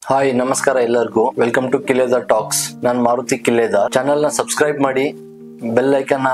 Hi ನಮಸ್ಕಾರ ಎಲ್ಲರಿಗೂ welcome to Kiledar talks. ನಾನು ಮಾರುತಿ ಕಿಲೇದಾರ್. ಚಾನೆಲ್ ನ ಸಬ್ಸ್ಕ್ರೈಬ್ ಮಾಡಿ, ಬೆಲ್ ಐಕನ್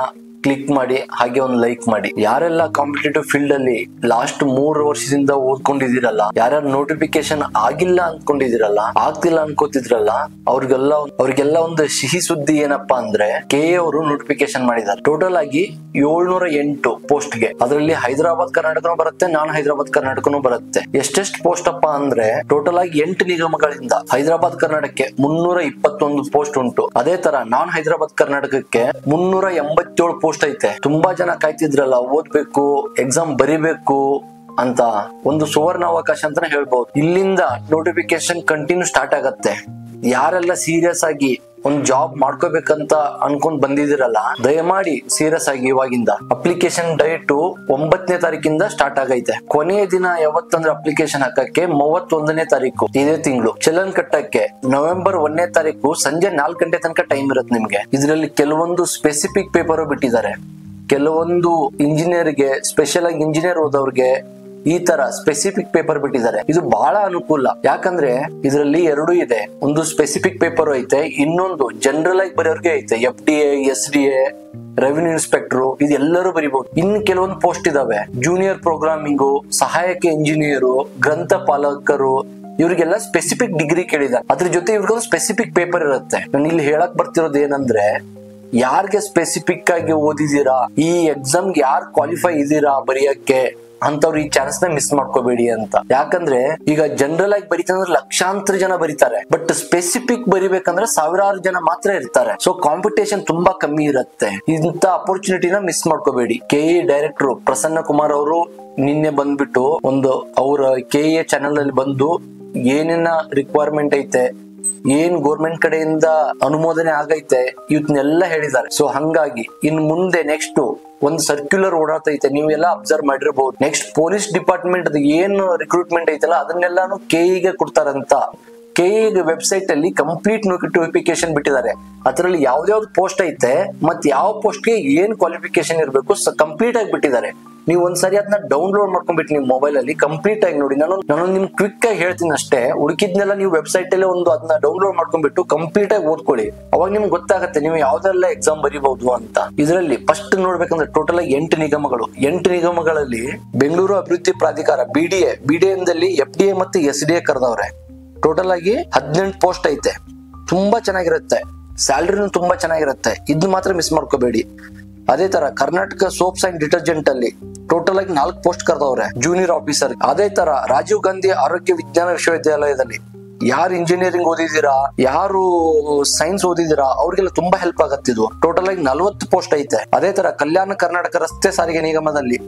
ಕ್ಲಿಕ್ ಮಾಡಿ, ಹಾಗೆ ಒಂದು ಲೈಕ್ ಮಾಡಿ. ಯಾರೆಲ್ಲ ಕಾಂಪಿಟೇಟಿವ್ ಫೀಲ್ಡ್ ಅಲ್ಲಿ ಲಾಸ್ಟ್ 3 ವರ್ಷದಿಂದ ಓದ್ಕೊಂಡಿದಿರಲ್ಲ, ಯಾರ್ಯಾರು ನೋಟಿಫಿಕೇಶನ್ ಆಗಿಲ್ಲ ಅನ್ಕೊಂಡಿದಿರಲ್ಲ, ಆಗ್ತಿಲ್ಲ ಅನ್ಕೋತಿದ್ರಲ್ಲ, ಅವ್ರಿಗೆಲ್ಲ ಒಂದು ಸಿಹಿ ಸುದ್ದಿ ಏನಪ್ಪಾ ಅಂದ್ರೆ KA ಅವರು ನೋಟಿಫಿಕೇಶನ್ ಮಾಡಿದ್ದಾರೆ. ಟೋಟಲ್ ಆಗಿ 708 ಪೋಸ್ಟ್ ಗೆ. ಅದರಲ್ಲಿ ಹೈದರಾಬಾದ್ ಕರ್ನಾಟಕನೂ ಬರುತ್ತೆ, ನಾನ್ ಹೈದರಾಬಾದ್ ಕರ್ನಾಟಕನೂ ಬರುತ್ತೆ. ಎಷ್ಟೆಷ್ಟು ಪೋಸ್ಟ್ ಅಪ್ಪ ಅಂದ್ರೆ ಟೋಟಲ್ ಆಗಿ 8 ನಿಗಮಗಳಿಂದ ಹೈದರಾಬಾದ್ ಕರ್ನಾಟಕಕ್ಕೆ 321 ಪೋಸ್ಟ್ ಉಂಟು. ಅದೇ ತರ ನಾನ್ ಹೈದರಾಬಾದ್ ಕರ್ನಾಟಕಕ್ಕೆ 387 ಪೋಸ್ಟ್ ಐತೆ. ತುಂಬಾ ಜನ ಕಾಯ್ತಿದ್ರಲ್ಲ, ಓದ್ಬೇಕು, ಎಕ್ಸಾಮ್ ಬರಿಬೇಕು ಅಂತ. ಒಂದು ಸುವರ್ಣ ಅವಕಾಶ ಅಂತಾನೆ ಹೇಳ್ಬಹುದು. ಇಲ್ಲಿಂದ ನೋಟಿಫಿಕೇಶನ್ ಕಂಟಿನ್ಯೂ ಸ್ಟಾರ್ಟ್ ಆಗತ್ತೆ. ಯಾರೆಲ್ಲ ಸೀರಿಯಸ್ ಆಗಿ ಒಂದ್ ಜಾಬ್ ಮಾಡ್ಕೋಬೇಕಂತ ಅನ್ಕೊಂಡ್ ಬಂದಿದಿರಲ್ಲ, ದಯಮಾಡಿ ಸೀರಿಯಸ್ ಆಗಿ ಇವಾಗಿಂದ. ಅಪ್ಲಿಕೇಶನ್ ಡೇಟ್ 9ನೇ ತಾರೀಕಿಂದ ಸ್ಟಾರ್ಟ್ ಆಗೈತೆ. ಕೊನೆಯ ದಿನ ಯಾವತ್ತಂದ್ರೆ ಅಪ್ಲಿಕೇಶನ್ ಹಾಕಕ್ಕೆ 31ನೇ ತಾರೀಕು ಇದೇ ತಿಂಗಳು. ಚಲನ್ ಕಟ್ಟಕ್ಕೆ ನವೆಂಬರ್ 1ನೇ ತಾರೀಕು ಸಂಜೆ 4 ಗಂಟೆ ತನಕ ಟೈಮ್ ಇರುತ್ತೆ ನಿಮ್ಗೆ. ಇದರಲ್ಲಿ ಕೆಲವೊಂದು ಸ್ಪೆಸಿಫಿಕ್ ಪೇಪರ್ ಬಿಟ್ಟಿದ್ದಾರೆ. ಕೆಲವೊಂದು ಇಂಜಿನಿಯರ್ಗೆ, ಸ್ಪೆಷಲ್ ಆಗಿ ಇಂಜಿನಿಯರ್ ಓದೋರ್ಗೆ ಈ ತರ ಸ್ಪೆಸಿಫಿಕ್ ಪೇಪರ್ ಬಿಟ್ಟಿದ್ದಾರೆ. ಇದು ಬಹಳ ಅನುಕೂಲ. ಯಾಕಂದ್ರೆ ಇದರಲ್ಲಿ 2 ಇದೆ. ಒಂದು ಸ್ಪೆಸಿಫಿಕ್ ಪೇಪರ್ ಐತೆ, ಇನ್ನೊಂದು ಜನರಲ್ ಆಗಿ ಬರೆಯೋರ್ಗೆ ಐತೆ. FDA, SDA, ರೆವಿನ್ಯೂ ಇನ್ಸ್ಪೆಕ್ಟರ್, ಇದೆಲ್ಲರೂ ಬರಿಬಹುದು. ಇನ್ನು ಕೆಲವೊಂದು ಪೋಸ್ಟ್ ಇದಾವೆ. ಜೂನಿಯರ್ ಪ್ರೋಗ್ರಾಮಿಂಗು, ಸಹಾಯಕ ಇಂಜಿನಿಯರು, ಗ್ರಂಥಪಾಲಕರು, ಇವ್ರಿಗೆಲ್ಲ ಸ್ಪೆಸಿಫಿಕ್ ಡಿಗ್ರಿ ಕೇಳಿದ್ದಾರೆ. ಅದ್ರ ಜೊತೆ ಇವ್ರಿಗೊಂದು ಸ್ಪೆಸಿಫಿಕ್ ಪೇಪರ್ ಇರುತ್ತೆ. ನಾನು ಇಲ್ಲಿ ಹೇಳಕ್ ಬರ್ತಿರೋದು ಏನಂದ್ರೆ, ಯಾರ್ಗೆ ಸ್ಪೆಸಿಫಿಕ್ ಆಗಿ ಓದಿದೀರಾ, ಈ ಎಕ್ಸಾಮ್ಗೆ ಯಾರು ಕ್ವಾಲಿಫೈ ಇದೀರಾ ಬರೆಯಕ್ಕೆ ಅಂತವ್ರು ಈ ಚಾನ್ಸ್ ನ ಮಿಸ್ ಮಾಡ್ಕೋಬೇಡಿ ಅಂತ. ಯಾಕಂದ್ರೆ ಈಗ ಜನರಲ್ ಆಗಿ ಬರೀತಂದ್ರೆ ಲಕ್ಷಾಂತರ ಜನ ಬರೀತಾರೆ, ಬಟ್ ಸ್ಪೆಸಿಫಿಕ್ ಬರಿಬೇಕಂದ್ರೆ ಸಾವಿರಾರು ಜನ ಮಾತ್ರ ಇರ್ತಾರೆ. ಸೊ ಕಾಂಪಿಟೇಷನ್ ತುಂಬಾ ಕಮ್ಮಿ ಇರುತ್ತೆ. ಇಂತ ಅಪರ್ಚುನಿಟಿನ ಮಿಸ್ ಮಾಡ್ಕೋಬೇಡಿ. KE ಡೈರೆಕ್ಟರ್ ಪ್ರಸನ್ನ ಕುಮಾರ್ ಅವರು ನಿನ್ನೆ ಬಂದ್ಬಿಟ್ಟು ಒಂದು ಅವರ KE ಚಾನೆಲ್ ಅಲ್ಲಿ ಬಂದು ಏನೇನ ರಿಕ್ವೈರ್ಮೆಂಟ್ ಐತೆ, ಏನ್ ಗೌರ್ಮೆಂಟ್ ಕಡೆಯಿಂದ ಅನುಮೋದನೆ ಆಗೈತೆ, ಇವನ್ನೆಲ್ಲ ಹೇಳಿದ್ದಾರೆ. ಸೊ ಹಂಗಾಗಿ ಇನ್ ಮುಂದೆ ನೆಕ್ಸ್ಟ್ ಒಂದು ಸರ್ಕ್ಯುಲರ್ ಓಡಾತೈತೆ, ನೀವೆಲ್ಲ ಅಬ್ಸರ್ವ್ ಮಾಡಿರ್ಬಹುದು. ನೆಕ್ಸ್ಟ್ ಪೊಲೀಸ್ ಡಿಪಾರ್ಟ್ಮೆಂಟ್ ಏನು ರಿಕ್ರೂಟ್ಮೆಂಟ್ ಐತಲ್ಲ, ಅದನ್ನೆಲ್ಲಾನು KE ಕೊಡ್ತಾರಂತ. KE ವೆಬ್ಸೈಟ್ ಅಲ್ಲಿ ಕಂಪ್ಲೀಟ್ ನೋಟಿಫಿಕೇಶನ್ ಬಿಟ್ಟಿದ್ದಾರೆ. ಅದರಲ್ಲಿ ಯಾವ್ದಾವ್ದು ಪೋಸ್ಟ್ ಐತೆ ಮತ್ ಯಾವ ಪೋಸ್ಟ್ ಗೆ ಏನ್ ಕ್ವಾಲಿಫಿಕೇಶನ್ ಇರಬೇಕು ಕಂಪ್ಲೀಟ್ ಆಗಿ ಬಿಟ್ಟಿದ್ದಾರೆ. ನೀವು ಒಂದ್ಸರಿ ಅದನ್ನ ಡೌನ್ಲೋಡ್ ಮಾಡ್ಕೊಂಡ್ಬಿಟ್ಟು ನಿಮ್ ಮೊಬೈಲ್ ಅಲ್ಲಿ ಕಂಪ್ಲೀಟ್ ಆಗಿ ನೋಡಿ. ನಾನು ನಿಮ್ ಕ್ವಿಕ್ ಆಗಿ ಹೇಳ್ತೀನಿ ಅಷ್ಟೇ. ಉಳಿಕಿದ್ನೆಲ್ಲ ನೀವು ವೆಬ್ಸೈಟ್ ಅಲ್ಲಿ ಅದನ್ನ ಡೌನ್ಲೋಡ್ ಮಾಡ್ಕೊಂಡ್ಬಿಟ್ಟು ಕಂಪ್ಲೀಟ್ ಆಗಿ ಓದ್ಕೊಳ್ಳಿ. ಅವಾಗ ನಿಮ್ಗೆ ಗೊತ್ತಾಗತ್ತೆ ನೀವು ಯಾವ್ದೆಲ್ಲ ಎಕ್ಸಾಮ್ ಬರೀಬಹುದು ಅಂತ. ಇದರಲ್ಲಿ ಫಸ್ಟ್ ನೋಡ್ಬೇಕಂದ್ರೆ ಟೋಟಲ್ ಆಗಿ 8 ನಿಗಮಗಳು. 8 ನಿಗಮಗಳಲ್ಲಿ ಬೆಂಗಳೂರು ಅಭಿವೃದ್ಧಿ ಪ್ರಾಧಿಕಾರ BDA ದಲ್ಲಿ FDA ಮತ್ತು SDA ಕರೆದವ್ರೆ. ಟೋಟಲ್ ಆಗಿ 18 ಪೋಸ್ಟ್ ಐತೆ. ತುಂಬಾ ಚೆನ್ನಾಗಿರುತ್ತೆ, ಸ್ಯಾಲರಿನೂ ತುಂಬಾ ಚೆನ್ನಾಗಿರುತ್ತೆ. ಇದನ್ನ ಮಾತ್ರ ಮಿಸ್ ಮಾಡ್ಕೋಬೇಡಿ. ಅದೇ ತರ ಕರ್ನಾಟಕ ಸೋಪ್ಸ್ ಅಂಡ್ ಡಿಟರ್ಜೆಂಟ್ ಅಲ್ಲಿ ಟೋಟಲ್ ಆಗಿ 4 ಪೋಸ್ಟ್ ಕರೆದವ್ರೆ, ಜೂನಿಯರ್ ಆಫೀಸರ್. ಅದೇ ತರ ರಾಜೀವ್ ಗಾಂಧಿ ಆರೋಗ್ಯ ವಿಜ್ಞಾನ ವಿಶ್ವವಿದ್ಯಾಲಯದಲ್ಲಿ ಯಾರು ಇಂಜಿನಿಯರಿಂಗ್ ಓದಿದೀರಾ, ಯಾರು ಸೈನ್ಸ್ ಓದಿದೀರಾ, ಅವ್ರಿಗೆಲ್ಲ ತುಂಬಾ ಹೆಲ್ಪ್ ಆಗತ್ತಿದು. ಟೋಟಲ್ ಆಗಿ 40 ಪೋಸ್ಟ್ ಐತೆ. ಅದೇ ತರ ಕಲ್ಯಾಣ ಕರ್ನಾಟಕ ರಸ್ತೆ ಸಾರಿಗೆ ನಿಗಮದಲ್ಲಿ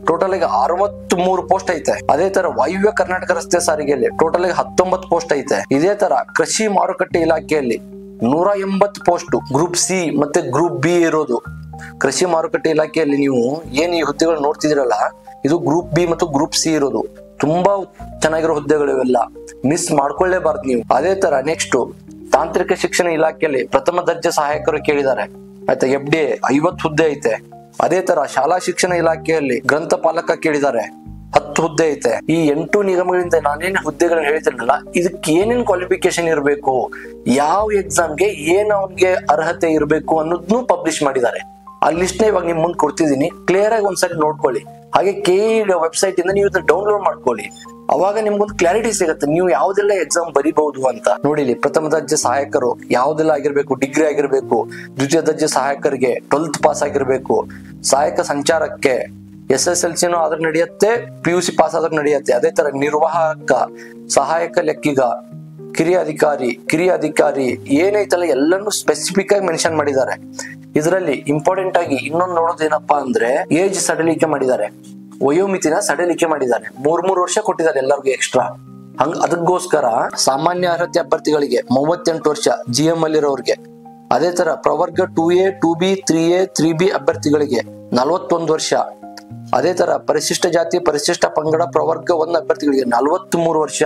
ಟೋಟಲ್ ಆಗಿ 63 ಪೋಸ್ಟ್ ಐತೆ. ಅದೇ ತರ ವಾಯುವ್ಯ ಕರ್ನಾಟಕ ರಸ್ತೆ ಸಾರಿಗೆಯಲ್ಲಿ ಟೋಟಲ್ ಆಗಿ 19 ಪೋಸ್ಟ್ ಐತೆ. ಇದೇ ತರ ಕೃಷಿ ಮಾರುಕಟ್ಟೆ ಇಲಾಖೆಯಲ್ಲಿ 180 ಪೋಸ್ಟ್ ಗ್ರೂಪ್ C ಮತ್ತೆ ಗ್ರೂಪ್ B ಇರೋದು. ಕೃಷಿ ಮಾರುಕಟ್ಟೆ ಇಲಾಖೆಯಲ್ಲಿ ನೀವು ಏನ್ ಈ ಹುದ್ದೆಗಳು ನೋಡ್ತಿದಿರಲ್ಲ, ಇದು ಗ್ರೂಪ್ B ಮತ್ತು ಗ್ರೂಪ್ C ಇರೋದು. ತುಂಬಾ ಚೆನ್ನಾಗಿರೋ ಹುದ್ದೆಗಳು ಇವೆಲ್ಲ, ಮಿಸ್ ಮಾಡ್ಕೊಳ್ಳೇಬಾರ್ದು ನೀವು. ಅದೇ ತರ ನೆಕ್ಸ್ಟ್ ತಾಂತ್ರಿಕ ಶಿಕ್ಷಣ ಇಲಾಖೆಯಲ್ಲಿ ಪ್ರಥಮ ದರ್ಜೆ ಸಹಾಯಕರು ಕೇಳಿದ್ದಾರೆ. ಆಯ್ತಾ, FDA 50 ಹುದ್ದೆ ಐತೆ. ಅದೇ ತರ ಶಾಲಾ ಶಿಕ್ಷಣ ಇಲಾಖೆಯಲ್ಲಿ ಗ್ರಂಥಪಾಲಕ ಕೇಳಿದ್ದಾರೆ, 10 ಹುದ್ದೆ ಐತೆ. ಈ 8 ನಿಗಮಗಳಿಂದ ನಾನೇನ್ ಹುದ್ದೆಗಳನ್ನ ಹೇಳ್ತಿರಲಿಲ್ಲ, ಇದಕ್ಕೆ ಏನೇನ್ ಕ್ವಾಲಿಫಿಕೇಶನ್ ಇರಬೇಕು, ಯಾವ ಎಕ್ಸಾಮ್ಗೆ ಏನ್ ಅವ್ನಿಗೆ ಅರ್ಹತೆ ಇರಬೇಕು ಅನ್ನೋದನ್ನು ಪಬ್ಲಿಷ್ ಮಾಡಿದ್ದಾರೆ. ಆ ಲಿಸ್ಟ್ ನ ಇವಾಗ ನಿಮ್ ಮುಂದೆ ಕೊಡ್ತಿದ್ದೀನಿ, ಕ್ಲಿಯರ್ ಆಗಿ ಒಂದ್ಸರಿ ನೋಡ್ಕೊಳ್ಳಿ. ಹಾಗೆ KE ವೆಬ್ಸೈಟ್ ಇಂದ ನೀವು ಇದನ್ನ ಡೌನ್ಲೋಡ್ ಮಾಡ್ಕೊಳ್ಳಿ. ಅವಾಗ ನಿಮ್ಗೊಂದು ಕ್ಲಾರಿಟಿ ಸಿಗುತ್ತೆ ನೀವು ಯಾವ್ದೆಲ್ಲ ಎಕ್ಸಾಮ್ ಬರಿಬಹುದು ಅಂತ. ನೋಡಿ, ಪ್ರಥಮ ದರ್ಜೆ ಸಹಾಯಕರು ಯಾವ್ದೆಲ್ಲ ಆಗಿರ್ಬೇಕು, ಡಿಗ್ರಿ ಆಗಿರ್ಬೇಕು. ದ್ವಿತೀಯ ದರ್ಜೆ ಸಹಾಯಕರಿಗೆ 12th ಪಾಸ್ ಆಗಿರ್ಬೇಕು. ಸಹಾಯಕ ಸಂಚಾರಕ್ಕೆ SSLC ಆದ್ರೂ ನಡೆಯುತ್ತೆ, PUC ಪಾಸ್ ಆದ್ರೂ ನಡೆಯುತ್ತೆ. ಅದೇ ತರ ನಿರ್ವಾಹಕ, ಸಹಾಯಕ ಲೆಕ್ಕಿಗ, ಕಿರಿಯ ಅಧಿಕಾರಿ ಏನೈತಲ್ಲ ಎಲ್ಲಾನು ಸ್ಪೆಸಿಫಿಕ್ ಆಗಿ ಮೆನ್ಷನ್ ಮಾಡಿದ್ದಾರೆ. ಇದರಲ್ಲಿ ಇಂಪಾರ್ಟೆಂಟ್ ಆಗಿ ಇನ್ನೊಂದು ನೋಡೋದೇನಪ್ಪಾ ಅಂದ್ರೆ ಏಜ್ ಸಡಿಲಿಕೆ ಮಾಡಿದ್ದಾರೆ, ವಯೋಮಿತಿನ ಸಡಿಲಿಕೆ ಮಾಡಿದ್ದಾರೆ. 3 ವರ್ಷ ಕೊಟ್ಟಿದ್ದಾರೆ ಎಲ್ಲರಿಗೂ ಎಕ್ಸ್ಟ್ರಾ. ಅದಕ್ಕೋಸ್ಕರ ಸಾಮಾನ್ಯ ಅರ್ಹತೆ ಅಭ್ಯರ್ಥಿಗಳಿಗೆ 38 ವರ್ಷ, GM ಅಲ್ಲಿರೋರ್ಗೆ. ಅದೇ ತರ ಪ್ರವರ್ಗ 2A, 2B, 3A, 3B ಅಭ್ಯರ್ಥಿಗಳಿಗೆ 41 ವರ್ಷ. ಅದೇ ತರ ಪರಿಶಿಷ್ಟ ಜಾತಿ, ಪರಿಶಿಷ್ಟ ಪಂಗಡ ಪ್ರವರ್ಗ 1 ಅಭ್ಯರ್ಥಿಗಳಿಗೆ 43 ವರ್ಷ.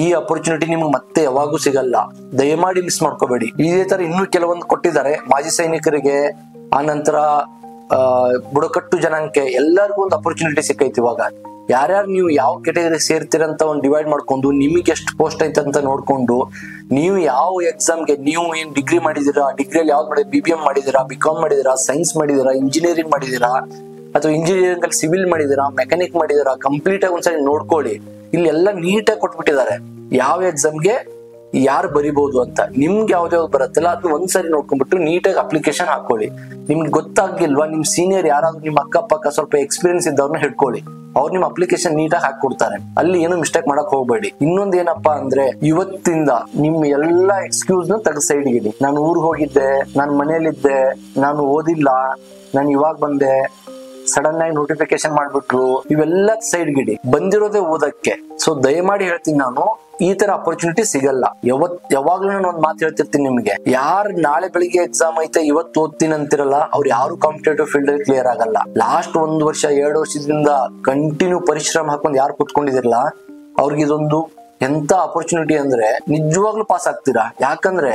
ಈ ಅಪರ್ಚುನಿಟಿ ನಿಮ್ಗೆ ಮತ್ತೆ ಯಾವಾಗೂ ಸಿಗಲ್ಲ, ದಯಮಾಡಿ ಮಿಸ್ ಮಾಡ್ಕೋಬೇಡಿ. ಇದೇ ತರ ಇನ್ನೂ ಕೆಲವೊಂದು ಕೊಟ್ಟಿದ್ದಾರೆ. ಮಾಜಿ ಸೈನಿಕರಿಗೆ, ಆ ನಂತರ ಬುಡಕಟ್ಟು ಜನಾಂಗಕ್ಕೆ ಎಲ್ಲರಿಗೂ ಒಂದು ಅಪರ್ಚುನಿಟಿ ಸಿಕ್ಕೈತಿ. ಇವಾಗ ಯಾರ್ಯಾರು ನೀವು ಯಾವ ಕೆಟಗರಿ ಸೇರ್ತೀರಂತ ಒಂದು ಡಿವೈಡ್ ಮಾಡ್ಕೊಂಡು ನಿಮಗೆ ಎಷ್ಟು ಪೋಸ್ಟ್ ಐತೆ ಅಂತ ನೋಡ್ಕೊಂಡು ನೀವು ಯಾವ ಎಕ್ಸಾಮ್ಗೆ ನೀವು ಏನ್ ಡಿಗ್ರಿ ಮಾಡಿದೀರಾ, ಡಿಗ್ರಿಯಲ್ಲಿ ಯಾವ್ದು ಮಾಡಿದ್ರೆ BBM ಮಾಡಿದೀರಾ, BCom ಮಾಡಿದೀರಾ, ಸೈನ್ಸ್ ಮಾಡಿದೀರಾ, ಇಂಜಿನಿಯರಿಂಗ್ ಮಾಡಿದೀರಾ, ಅಥವಾ ಇಂಜಿನಿಯರಿಂಗ್ ಅಲ್ಲಿ ಸಿವಿಲ್ ಮಾಡಿದೀರಾ, ಮೆಕ್ಯಾನಿಕ್ ಮಾಡಿದೀರಾ, ಕಂಪ್ಲೀಟ್ ಆಗಿ ಒಂದ್ಸರಿ ನೋಡ್ಕೊಳ್ಳಿ. ಇಲ್ಲಿ ಎಲ್ಲ ನೀಟಾಗಿ ಕೊಟ್ಬಿಟ್ಟಿದ್ದಾರೆ ಯಾವ ಎಕ್ಸಾಮ್ಗೆ ಯಾರು ಬರಿಬಹುದು ಅಂತ. ನಿಮ್ಗೆ ಯಾವ್ದಾವ್ದು ಬರುತ್ತಲ್ಲ ಅದು ಒಂದ್ಸರಿ ನೋಡ್ಕೊಂಡ್ಬಿಟ್ಟು ನೀಟಾಗಿ ಅಪ್ಲಿಕೇಶನ್ ಹಾಕೊಳ್ಳಿ. ನಿಮ್ಗೆ ಗೊತ್ತಾಗಿಲ್ವಾ, ನಿಮ್ ಸೀನಿಯರ್ ಯಾರಾದ್ರೂ ನಿಮ್ಮ ಅಕ್ಕಪಕ್ಕ ಸ್ವಲ್ಪ ಎಕ್ಸ್ಪೀರಿಯನ್ಸ್ ಇದ್ದವ್ರನ್ನ ಹಿಡ್ಕೊಳ್ಳಿ, ಅವ್ರು ನಿಮ್ ಅಪ್ಲಿಕೇಶನ್ ನೀಟಾಗಿ ಹಾಕೊಡ್ತಾರೆ. ಅಲ್ಲಿ ಏನು ಮಿಸ್ಟೇಕ್ ಮಾಡಕ್ ಹೋಗ್ಬೇಡಿ. ಇನ್ನೊಂದ್ ಏನಪ್ಪಾ ಅಂದ್ರೆ, ಇವತ್ತಿಂದ ನಿಮ್ ಎಲ್ಲಾ ಎಕ್ಸ್ಕ್ಯೂಸ್ ನ ತೆಗೆದು ಸೈಡ್ ಇಡಿ. ನಾನು ಊರಿಗೆ ಹೋಗಿದ್ದೆ, ನಾನು ಮನೇಲಿದ್ದೆ, ನಾನು ಓದಿಲ್ಲ, ನಾನು ಇವಾಗ ಬಂದೆ, ಸಡನ್ ಆಗಿ ನೋಟಿಫಿಕೇಶನ್ ಮಾಡ್ಬಿಟ್ರು, ಇವೆಲ್ಲ ಸೈಡ್ ಗಿಡಿ. ಬಂದಿರೋದೇ ಓದಕ್ಕೆ. ಸೊ ದಯಮಾಡಿ ಹೇಳ್ತೀನಿ, ನಾನು ಈ ತರ ಅಪರ್ಚುನಿಟಿ ಸಿಗಲ್ಲ. ಯಾವಾಗ್ಲೂ ನಾನು ಒಂದ್ ಮಾತು ಹೇಳ್ತಿರ್ತೀನಿ ನಿಮ್ಗೆ, ಯಾರು ನಾಳೆ ಬೆಳಿಗ್ಗೆ ಎಕ್ಸಾಮ್ ಐತೆ ಇವತ್ತು ಓದ್ತೀನಿ ಅಂತಿರಲ್ಲ, ಅವ್ರು ಯಾರು ಕಾಂಪಿಟೇಟಿವ್ ಫೀಲ್ಡ್ ಅಲ್ಲಿ ಕ್ಲಿಯರ್ ಆಗಲ್ಲ. ಲಾಸ್ಟ್ 1 ವರ್ಷ 2 ವರ್ಷದಿಂದ ಕಂಟಿನ್ಯೂ ಪರಿಶ್ರಮ ಹಾಕೊಂಡು ಯಾರು ಕುತ್ಕೊಂಡಿದಿರಲ್ಲ, ಅವ್ರಿಗೆ ಇದೊಂದು ಎಂತ ಅಪರ್ಚುನಿಟಿ ಅಂದ್ರೆ ನಿಜವಾಗ್ಲೂ ಪಾಸ್ ಆಗ್ತೀರಾ. ಯಾಕಂದ್ರೆ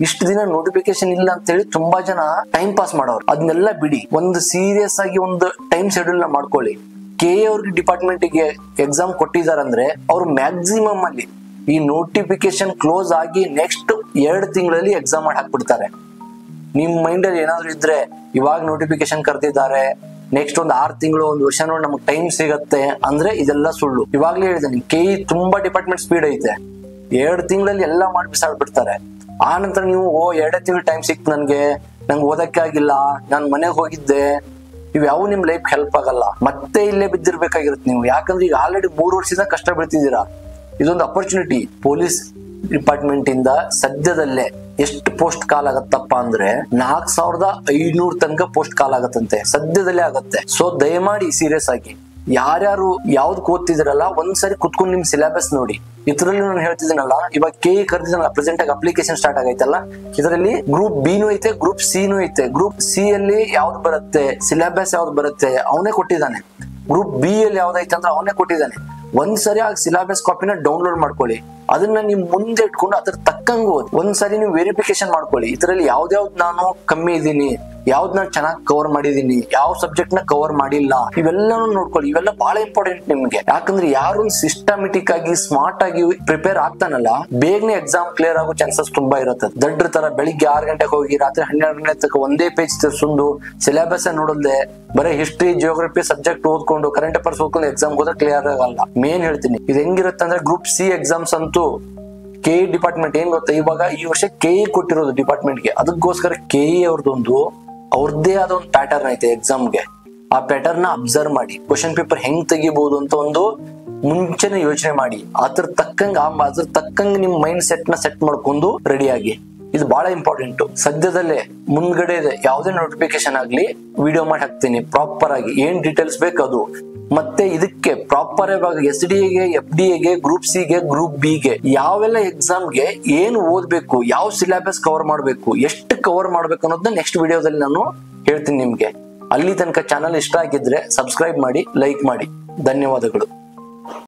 ಇಷ್ಟು ದಿನ ನೋಟಿಫಿಕೇಶನ್ ಇಲ್ಲ ಅಂತ ಹೇಳಿ ತುಂಬಾ ಜನ ಟೈಮ್ ಪಾಸ್ ಮಾಡೋರು. ಅದನ್ನೆಲ್ಲ ಬಿಡಿ, ಒಂದು ಸೀರಿಯಸ್ ಆಗಿ ಒಂದು ಟೈಮ್ ಶೆಡ್ಯೂಲ್ ನ ಮಾಡ್ಕೊಳ್ಳಿ. KA ಅವ್ರಿಗೆ ಡಿಪಾರ್ಟ್ಮೆಂಟ್ ಗೆ ಎಕ್ಸಾಮ್ ಕೊಟ್ಟಿದಾರಂದ್ರೆ ಅವ್ರು ಮ್ಯಾಕ್ಸಿಮಮ್ ಅಲ್ಲಿ ಈ ನೋಟಿಫಿಕೇಶನ್ ಕ್ಲೋಸ್ ಆಗಿ ನೆಕ್ಸ್ಟ್ 2 ತಿಂಗಳಲ್ಲಿ ಎಕ್ಸಾಮ್ ಮಾಡಿ ಹಾಕ್ಬಿಡ್ತಾರೆ. ನಿಮ್ ಮೈಂಡ್ ಅಲ್ಲಿ ಏನಾದ್ರು ಇದ್ರೆ ಇವಾಗ ನೋಟಿಫಿಕೇಶನ್ ಕರೆದಿದ್ದಾರೆ, ನೆಕ್ಸ್ಟ್ ಒಂದು 6 ತಿಂಗಳು 1 ವರ್ಷ ನೋಡಿ ನಮ್ಗೆ ಟೈಮ್ ಸಿಗತ್ತೆ ಅಂದ್ರೆ ಇದೆಲ್ಲ ಸುಳ್ಳು. ಇವಾಗ್ಲೇ ಹೇಳಿದ್ದೀನಿ, KE ತುಂಬಾ ಡಿಪಾರ್ಟ್ಮೆಂಟ್ ಸ್ಪೀಡ್ ಐತೆ, 2 ತಿಂಗಳಲ್ಲಿ ಎಲ್ಲ ಮಾಡಿ ಬಿಸಾಡ್ಬಿಡ್ತಾರೆ. ಆ ನಂತರ ನೀವು 2 ತಿಂಗಳು ಟೈಮ್ ಸಿಕ್ತು, ನಂಗೆ ಓದಕ್ಕೆ ಆಗಿಲ್ಲ, ನಾನು ಮನೆಗೆ ಹೋಗಿದ್ದೆ, ಇವ್ಯಾವು ನಿಮ್ ಲೈಫ್ ಹೆಲ್ಪ್ ಆಗಲ್ಲ. ಮತ್ತೆ ಇಲ್ಲೇ ಬಿದ್ದಿರ್ಬೇಕಾಗಿರುತ್ತೆ ನೀವು. ಯಾಕಂದ್ರೆ ಈಗ ಆಲ್ರೆಡಿ 3 ವರ್ಷದಿಂದ ಕಷ್ಟ ಬೀಳ್ತಿದ್ದೀರಾ. ಇದೊಂದು ಅಪರ್ಚುನಿಟಿ. ಪೊಲೀಸ್ ಡಿಪಾರ್ಟ್ಮೆಂಟ್ ಇಂದ ಸದ್ಯದಲ್ಲೇ ಎಷ್ಟು ಪೋಸ್ಟ್ ಕಾಲ್ ಆಗತ್ತಪ್ಪ ಅಂದ್ರೆ 4500 ತನಕ ಪೋಸ್ಟ್ ಕಾಲ್ ಆಗತ್ತಂತೆ, ಸದ್ಯದಲ್ಲೇ ಆಗತ್ತೆ. ಸೊ ದಯಮಾಡಿ ಸೀರಿಯಸ್ ಆಗಿ ಯಾರ್ಯಾರು ಯಾವ್ದು ಓದ್ತಿದ್ರಲ್ಲ ಒಂದ್ಸರಿ ಕುತ್ಕೊಂಡು ನಿಮ್ ಸಿಲೆಬಸ್ ನೋಡಿ. ಇದರಲ್ಲಿ ನಾನು ಹೇಳ್ತಿದ್ದೀನಲ್ಲ, ಇವಾಗ KE ಕರೆದಿದ್ದಾನಲ್ಲ, ಪ್ರೆಸೆಂಟ್ ಆಗಿ ಅಪ್ಲಿಕೇಶನ್ ಸ್ಟಾರ್ಟ್ ಆಗೈತಲ್ಲ, ಇದರಲ್ಲಿ ಗ್ರೂಪ್ B ನೂ ಐತೆ, ಗ್ರೂಪ್ C ನೂ ಐತೆ. ಗ್ರೂಪ್ C ಅಲ್ಲಿ ಯಾವ್ದು ಬರುತ್ತೆ, ಸಿಲೆಬಸ್ ಯಾವ್ದು ಬರುತ್ತೆ ಅವನೇ ಕೊಟ್ಟಿದ್ದಾನೆ. ಗ್ರೂಪ್ B ಅಲ್ಲಿ ಯಾವ್ದೈತೆ ಅಂದ್ರೆ ಅವನೇ ಕೊಟ್ಟಿದ್ದಾನೆ. ಒಂದ್ಸರಿ ಆ ಸಿಲೆಬಸ್ ಕಾಪಿನ ಡೌನ್ಲೋಡ್ ಮಾಡ್ಕೊಳ್ಳಿ, ಅದನ್ನ ನಿಮ್ ಮುಂದೆ ಇಟ್ಕೊಂಡು ಅದ್ರ ತಕ್ಕಂಗ ಓದಿ. ಒಂದ್ಸರಿ ನೀವು ವೆರಿಫಿಕೇಶನ್ ಮಾಡ್ಕೊಳ್ಳಿ, ಇದರಲ್ಲಿ ಯಾವ್ದಾವ್ದು ನಾನು ಕಮ್ಮಿ ಇದ್ದೀನಿ, ಯಾವ್ದ್ ನಾನು ಚೆನ್ನಾಗಿ ಕವರ್ ಮಾಡಿದೀನಿ, ಯಾವ ಸಬ್ಜೆಕ್ಟ್ ನ ಕವರ್ ಮಾಡಿಲ್ಲ, ಇವೆಲ್ಲಾನು ನೋಡ್ಕೊಳ್ಳಿ. ಇವೆಲ್ಲ ಬಹಳ ಇಂಪಾರ್ಟೆಂಟ್ ನಿಮ್ಗೆ. ಯಾಕಂದ್ರೆ ಯಾರು ಸಿಸ್ಟಮೆಟಿಕ್ ಆಗಿ ಸ್ಮಾರ್ಟ್ ಆಗಿ ಪ್ರಿಪೇರ್ ಆಗ್ತಾನಲ್ಲ, ಬೇಗನೆ ಎಕ್ಸಾಮ್ ಕ್ಲಿಯರ್ ಆಗೋ ಚಾನ್ಸಸ್ ತುಂಬಾ ಇರುತ್ತೆ. ದಡ್ರ ತರ ಬೆಳಿಗ್ಗೆ 6 ಗಂಟೆಗೆ ಹೋಗಿ ರಾತ್ರಿ 12 ಗಂಟೆ ತನಕ ಒಂದೇ ಪೇಜ್ ತಿರ್ಸುಂದು ಸಿಲೆಬಸ್ ನೋಡಲ್ದೆ ಬರೀ ಹಿಸ್ಟ್ರಿ ಜಿಯೋಗ್ರಫಿ ಸಬ್ಜೆಕ್ಟ್ ಓದ್ಕೊಂಡು ಕರೆಂಟ್ ಅಫೇರ್ಸ್ ಓದ್ಕೊಂಡು ಎಕ್ಸಾಮ್ ಹೋದ್ರೆ ಕ್ಲಿಯರ್ ಆಗಲ್ಲ. ಮೇನ್ ಹೇಳ್ತೀನಿ, ಇದು ಹೆಂಗಿರುತ್ತೆ ಅಂದ್ರೆ ಗ್ರೂಪ್ C ಎಕ್ಸಾಮ್ಸ್ ಅಂತೂ KE ಡಿಪಾರ್ಟ್ಮೆಂಟ್ ಏನ್ ಗೊತ್ತಾ, ಇವಾಗ ಈ ವರ್ಷ KE ಕೊಟ್ಟಿರೋದು ಡಿಪಾರ್ಟ್ಮೆಂಟ್ಗೆ, ಅದಕ್ಕೋಸ್ಕರ KE ಅವ್ರದ್ದೇ ಆದ ಒಂದು ಪ್ಯಾಟರ್ನ್ ಐತೆ ಎಕ್ಸಾಮ್ಗೆ. ಆ ಪ್ಯಾಟರ್ನ್ ನ ಅಬ್ಸರ್ವ್ ಮಾಡಿ, ಕ್ವಶನ್ ಪೇಪರ್ ಹೆಂಗ್ ತೆಗಿಬಹುದು ಅಂತ ಒಂದು ಮುಂಚೆನೆ ಯೋಚನೆ ಮಾಡಿ, ಅದ್ರ ತಕ್ಕಂಗೆ ನಿಮ್ ಮೈಂಡ್ ಸೆಟ್ ಮಾಡ್ಕೊಂಡು ರೆಡಿ ಆಗಿ. ಇದು ಬಹಳ ಇಂಪಾರ್ಟೆಂಟ್. ಸದ್ಯದಲ್ಲೇ ಮುಂದ್ಗಡೆ ಯಾವುದೇ ನೋಟಿಫಿಕೇಶನ್ ಆಗ್ಲಿ ವಿಡಿಯೋ ಮಾಡಿ ಹಾಕ್ತೀನಿ ಪ್ರಾಪರ್ ಆಗಿ, ಏನ್ ಡೀಟೇಲ್ಸ್ ಬೇಕು ಅದು. ಮತ್ತೆ ಇದಕ್ಕೆ ಪ್ರಾಪರ್ ಇವಾಗ SDA ಗೆ, FDA ಗೆ, ಗ್ರೂಪ್ C ಗೆ, ಗ್ರೂಪ್ B ಗೆ ಯಾವೆಲ್ಲ ಎಕ್ಸಾಮ್ಗೆ ಏನು ಓದ್ಬೇಕು, ಯಾವ ಸಿಲೆಬಸ್ ಕವರ್ ಮಾಡ್ಬೇಕು, ಎಷ್ಟು ಕವರ್ ಮಾಡ್ಬೇಕು ಅನ್ನೋದನ್ನ ನೆಕ್ಸ್ಟ್ ವಿಡಿಯೋದಲ್ಲಿ ನಾನು ಹೇಳ್ತೀನಿ ನಿಮ್ಗೆ. ಅಲ್ಲಿ ತನಕ ಚಾನಲ್ ಇಷ್ಟ ಆಗಿದ್ರೆ ಸಬ್ಸ್ಕ್ರೈಬ್ ಮಾಡಿ, ಲೈಕ್ ಮಾಡಿ. ಧನ್ಯವಾದಗಳು.